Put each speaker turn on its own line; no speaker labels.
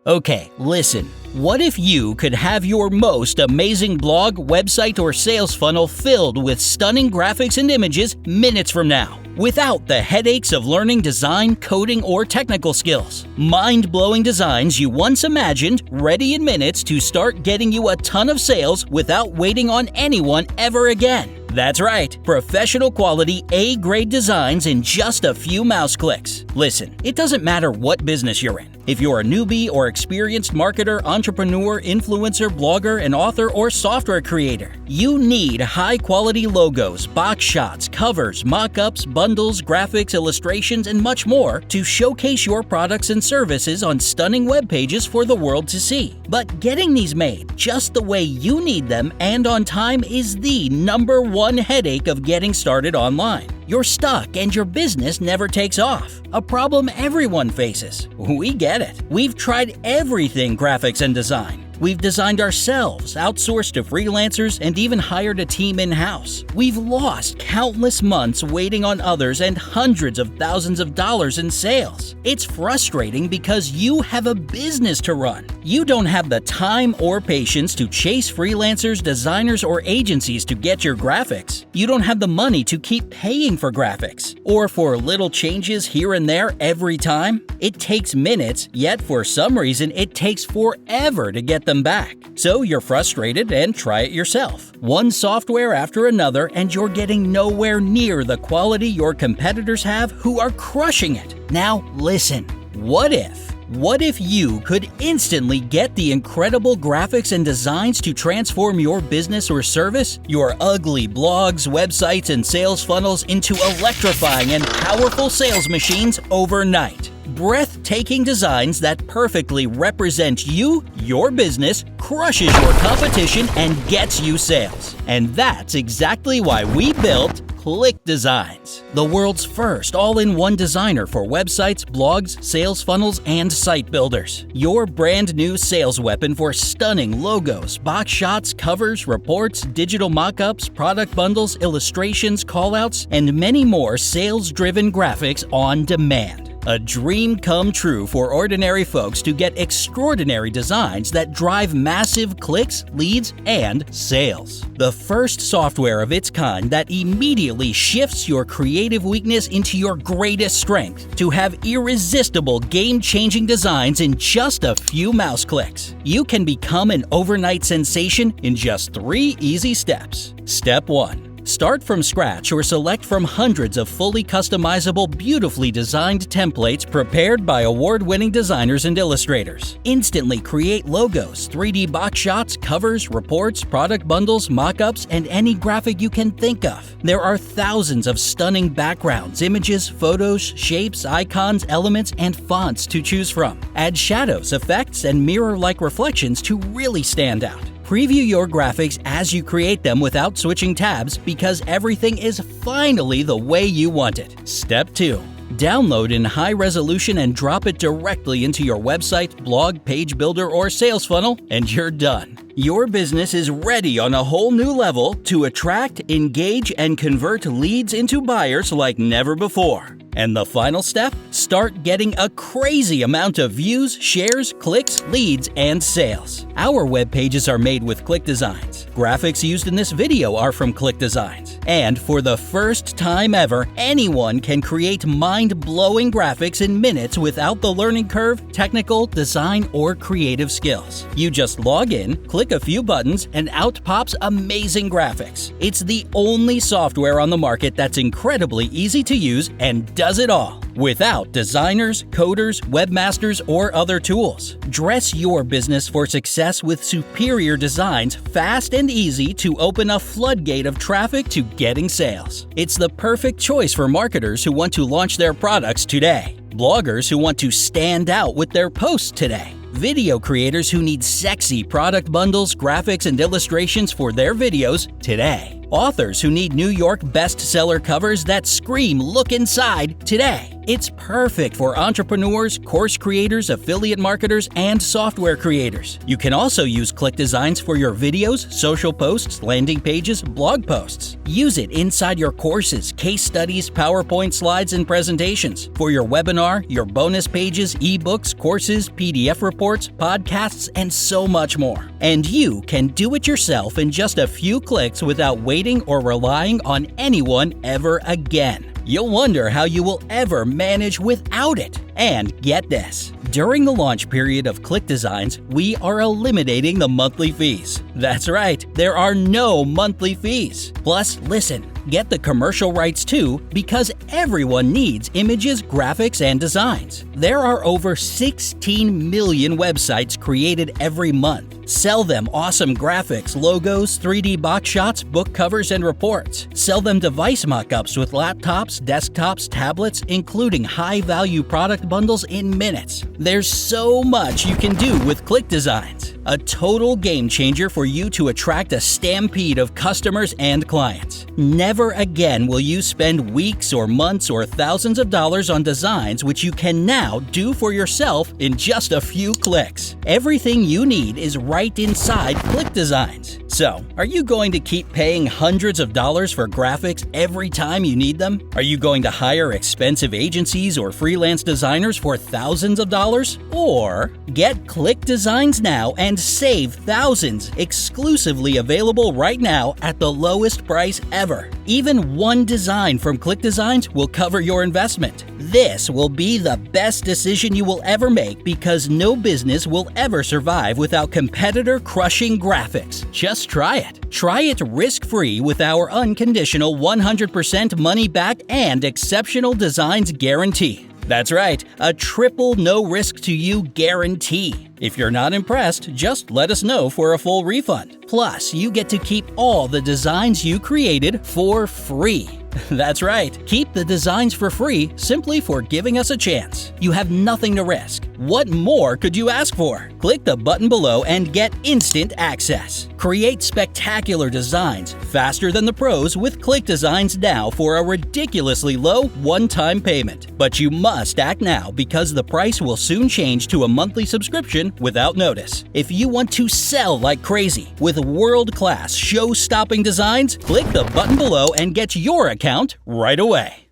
Okay, listen. What if you could have your most amazing blog, website, or sales funnel filled with stunning graphics and images minutes from now, without the headaches of learning design, coding, or technical skills? Mind-blowing designs you once imagined, ready in minutes to start getting you a ton of sales without waiting on anyone ever again. That's right, professional quality A-grade designs in just a few mouse clicks. Listen, it doesn't matter what business you're in. If you're a newbie or experienced marketer, entrepreneur, influencer, blogger, an author, or software creator, you need high-quality logos, box shots, covers, mock-ups, bundles, graphics, illustrations, and much more to showcase your products and services on stunning web pages for the world to see. But getting these made just the way you need them and on time is the #1 headache of getting started online. You're stuck and your business never takes off. A problem everyone faces. We get it. We've tried everything graphics and design. We've designed ourselves, outsourced to freelancers, and even hired a team in-house. We've lost countless months waiting on others and hundreds of thousands of dollars in sales. It's frustrating because you have a business to run. You don't have the time or patience to chase freelancers, designers, or agencies to get your graphics. You don't have the money to keep paying for graphics, or for little changes here and there every time. It takes minutes, yet for some reason it takes forever to get them back. So you're frustrated and try it yourself. One software after another, and you're getting nowhere near the quality your competitors have who are crushing it. Now listen, what if you could instantly get the incredible graphics and designs to transform your business or service, your ugly blogs, websites, and sales funnels into electrifying and powerful sales machines overnight? Breathtaking designs that perfectly represent you, your business, crushes your competition, and gets you sales. And that's exactly why we built ClickDesigns, the world's first all-in-one designer for websites, blogs, sales funnels, and site builders. Your brand new sales weapon for stunning logos, box shots, covers, reports, digital mock-ups, product bundles, illustrations, callouts, and many more sales-driven graphics on demand. A dream come true for ordinary folks to get extraordinary designs that drive massive clicks, leads, and sales. The first software of its kind that immediately shifts your creative weakness into your greatest strength to have irresistible, game-changing designs in just a few mouse clicks. You can become an overnight sensation in just 3 easy steps. Step 1. Start from scratch or select from hundreds of fully customizable, beautifully designed templates prepared by award-winning designers and illustrators. Instantly create logos, 3D box shots, covers, reports, product bundles, mock-ups, and any graphic you can think of. There are thousands of stunning backgrounds, images, photos, shapes, icons, elements, and fonts to choose from. Add shadows, effects, and mirror-like reflections to really stand out. Preview your graphics as you create them without switching tabs because everything is finally the way you want it. Step 2. Download in high resolution and drop it directly into your website, blog, page builder, or sales funnel, and you're done. Your business is ready on a whole new level to attract, engage, and convert leads into buyers like never before. And the final step? Start getting a crazy amount of views, shares, clicks, leads, and sales. Our web pages are made with ClickDesigns. Graphics used in this video are from ClickDesigns. And for the first time ever, anyone can create mind-blowing graphics in minutes without the learning curve, technical, design, or creative skills. You just log in, click a few buttons, and out pops amazing graphics. It's the only software on the market that's incredibly easy to use and does it all, without designers, coders, webmasters, or other tools. Dress your business for success with superior designs, fast and easy to open a floodgate of traffic to getting sales. It's the perfect choice for marketers who want to launch their products today, bloggers who want to stand out with their posts today, video creators who need sexy product bundles, graphics, and illustrations for their videos today, authors who need New York bestseller covers that scream "look inside" today, It's perfect for entrepreneurs, course creators, affiliate marketers, and software creators. You can also use ClickDesigns for your videos, social posts, landing pages, blog posts. Use it inside your courses, case studies, PowerPoint slides, and presentations, for your webinar, your bonus pages, ebooks, courses, PDF reports, podcasts, and so much more. And you can do it yourself in just a few clicks without waiting or relying on anyone ever again. You'll wonder how you will ever manage without it. And get this, during the launch period of ClickDesigns, we are eliminating the monthly fees. That's right, there are no monthly fees. Plus, listen, get the commercial rights too, because everyone needs images, graphics, and designs. There are over 16 million websites created every month. Sell them awesome graphics, logos, 3D box shots, book covers, and reports. Sell them device mockups with laptops, desktops, tablets, including high-value product bundles in minutes. There's so much you can do with ClickDesigns. A total game changer for you to attract a stampede of customers and clients. Never again will you spend weeks or months or thousands of dollars on designs which you can now do for yourself in just a few clicks. Everything you need is right inside ClickDesigns. So, are you going to keep paying hundreds of dollars for graphics every time you need them? Are you going to hire expensive agencies or freelance designers for thousands of dollars? Or get ClickDesigns now and save thousands, exclusively available right now at the lowest price ever. Even one design from ClickDesigns will cover your investment. This will be the best decision you will ever make because no business will ever survive without competitor-crushing graphics. Just try it. Try it risk-free with our unconditional 100% money-back and exceptional designs guarantee. That's right, a triple no-risk-to-you guarantee. If you're not impressed, just let us know for a full refund. Plus, you get to keep all the designs you created for free. That's right, keep the designs for free simply for giving us a chance. You have nothing to risk. What more could you ask for? Click the button below and get instant access. Create spectacular designs faster than the pros with ClickDesigns now for a ridiculously low one-time payment. But you must act now because the price will soon change to a monthly subscription without notice. If you want to sell like crazy with world-class show-stopping designs, click the button below and get your account right away.